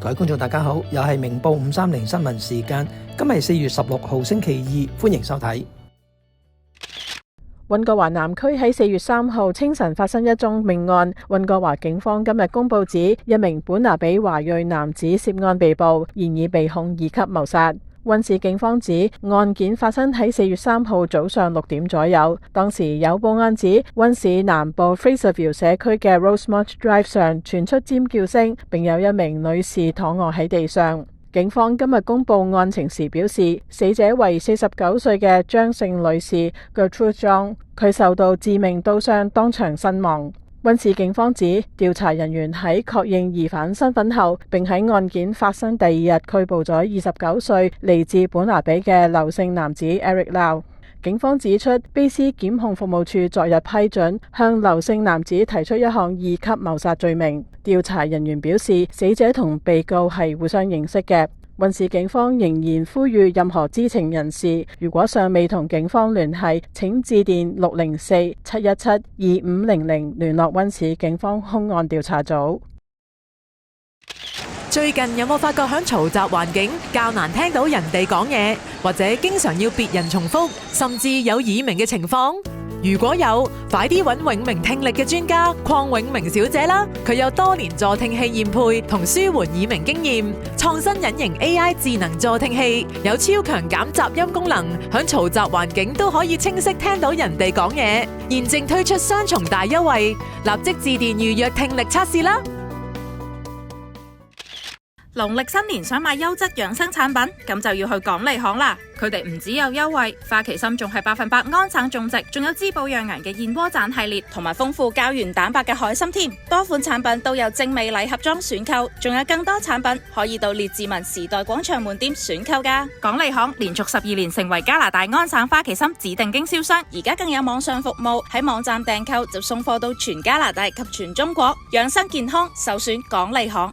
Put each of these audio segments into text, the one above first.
各位觀眾大家好，又係明報530新聞時間，今日係4月16號星期二，歡迎收睇。溫哥華南區喺4月3號清晨發生一宗命案，溫哥華警方今日公布指一名本拿比華裔男子涉案被捕，現已被控2級謀殺。溫市警方指案件發生喺4月3號早上6點左右，當時有報案指溫市南部 Fraserville 社區嘅 Rosemont Drive 上傳出尖叫聲，並有一名女士躺臥喺地上。警方今日公布案情時表示，死者為49歲嘅張姓女士 Gertrude Zhang， 佢受到致命刀傷，當場身亡。溫市警方指，調查人員喺確認疑犯身份後，並喺案件發生第2日拘捕咗29歲嚟自本拿比嘅劉姓男子 Eric Lau。警方指出，卑斯檢控服務處昨日批准向劉姓男子提出一項2級謀殺罪名。調查人員表示，死者同被告係互相認識嘅。溫市警方仍然呼籲任何知情人士，如果尚未同警方聯繫，請致電604-717-2500聯絡溫市警方兇案調查組。最近有冇發覺響嘈雜環境較難聽到人哋講嘢，或者經常要別人重複，甚至有耳鳴嘅情況？如果有，快啲揾永明聽力嘅專家鄺永明小姐啦！佢有多年助聽器驗配同舒緩耳鳴經驗，創新隱形 AI 智能助聽器，有超強減雜音功能，響嘈雜環境都可以清晰聽到人哋講嘢。現正推出雙重大優惠，立即致電預約聽力測試啦！農曆新年想買優質養生產品，咁就要去港利行啦。佢哋唔只有優惠，花旗參仲係100%安省種植，仲有滋補養顏嘅燕窩盞系列，同埋豐富膠原蛋白嘅海參添。多款產品都有精美禮盒裝選購，仲有更多產品可以到列治文時代廣場門店選購噶。港利行連續12年成為加拿大安省花旗參指定經銷商，而家更有網上服務，喺網站訂購就送貨到全加拿大及全中國。養生健康首選港利行。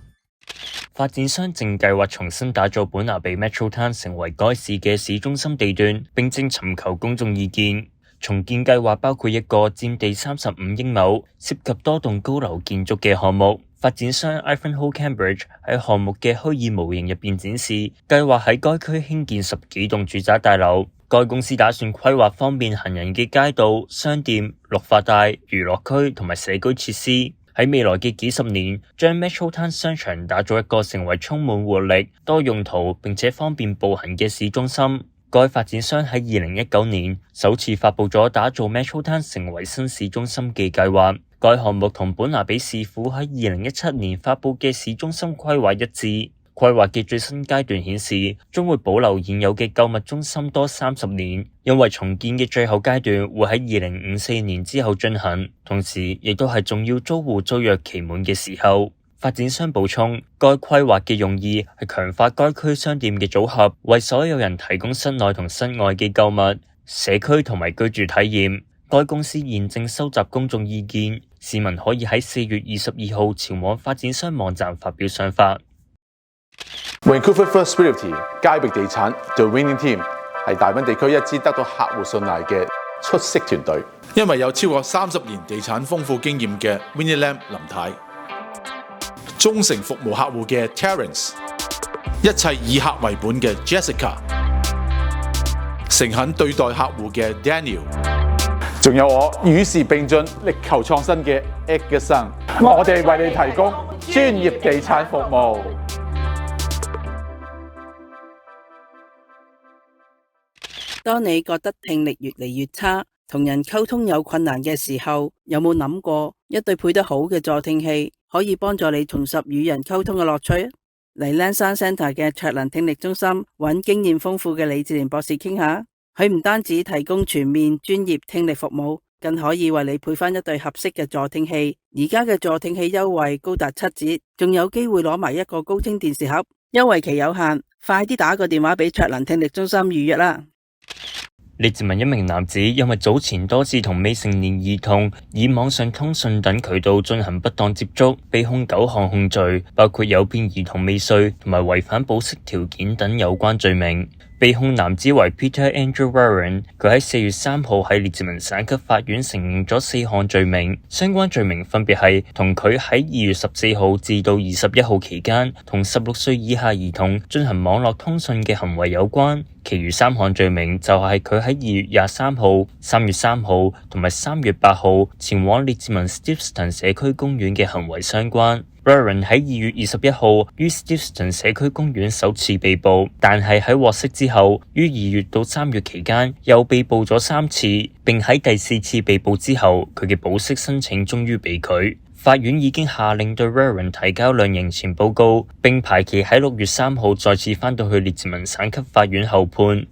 發展商正計劃重新打造本拿比 Metrotown 成為該市嘅市中心地段，並正尋求公眾意見。重建計劃包括一個佔地35英畝、涉及多棟高樓建築嘅項目。發展商 Ivanhoe Cambridge 喺項目嘅虛擬模型入邊展示，計劃喺該區興建10幾棟住宅大樓。該公司打算規劃方便行人嘅街道、商店、綠化帶、娛樂區同埋社區設施。喺未來嘅幾十年，將 Metrotown 商場打造一個成為充滿活力、多用途並且方便步行嘅市中心。該發展商喺2019年首次發佈咗打造 Metrotown 成為新市中心嘅計劃。該項目同本拿比市府喺2017年發佈嘅市中心規劃一致。規劃嘅最新階段顯示，將會保留現有嘅購物中心多30年，因為重建嘅最後階段會喺2054年之後進行，同時亦都係重要租戶租約期滿嘅時候。發展商補充，該規劃嘅用意係強化該區商店嘅組合，為所有人提供室內同室外嘅購物、社區同埋居住體驗。該公司現正收集公眾意見，市民可以喺4月22號前往發展商網站發表想法。Vancouver First Realty 嘉域地產 The Winning Team 係大溫地區一支得到客戶信賴嘅出色團隊，因為有超過30年地產豐富經驗嘅 Winnie Lam 林太，忠誠服務客戶嘅 Terence， 一切以客為本嘅 Jessica， 誠懇對待客戶嘅 Daniel， 仲有我與時並進、力求創新嘅 Edgerson， 我哋為你提供專業地產服務。當你覺得聽力越嚟越差，同人溝通有困難嘅時候，有冇諗過一對配得好嘅助聽器可以幫助你重拾與人溝通嘅樂趣？嚟 Lansdowne Centre 嘅卓能聽力中心揾經驗豐富嘅李志玲博士傾下，佢唔單止提供全面專業聽力服務，更可以為你配翻一對合適嘅助聽器。而家嘅助聽器優惠高達7折，仲有機會攞埋一個高清電視盒，優惠期有限，快啲打個電話俾卓能聽力中心預約啦！列治文一名男子因為早前多次同未成年兒童以網上通訊等渠道進行不當接觸，被控9項控罪，包括誘騙兒童未遂同埋違反保釋條件等有關罪名。被控男子為 Peter Andrew Warren， 佢喺4月3號喺列治文省級法院承認咗4項罪名，相關罪名分別係同佢喺2月14號至到21號期間同16歲以下兒童進行網絡通訊嘅行為有關，其餘3項罪名就係佢喺2月23號、3月3號同埋3月8號前往列治文 Steveston 社區公園嘅行為相關。Warren 喺2月21號於 Steveston 社區公園首次被捕，但係喺獲釋之後，於2月到3月期間又被捕咗3次，並喺第4次被捕之後，佢嘅保釋申請終於被拒。法院已經下令對 Warren 提交量刑前報告，並排期喺6月3號再次返到去列治文省級法院候判。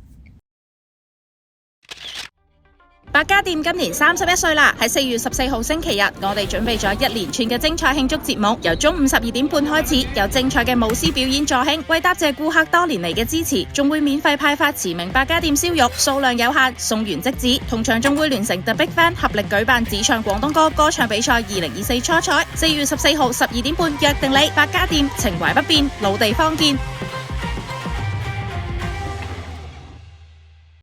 百家店今年31歲啦！喺4月14號星期日，我哋準備咗一連串嘅精彩慶祝節目，由中午12點半開始，有精彩嘅舞獅表演助興。為答謝顧客多年嚟嘅支持，仲會免費派發馳名百家店燒肉，數量有限，送完即止。同場仲會聯成 The Big Band 合力舉辦只唱廣東歌歌唱比賽2024初賽。4月14號12點半約定你，百家店情懷不變，老地方見。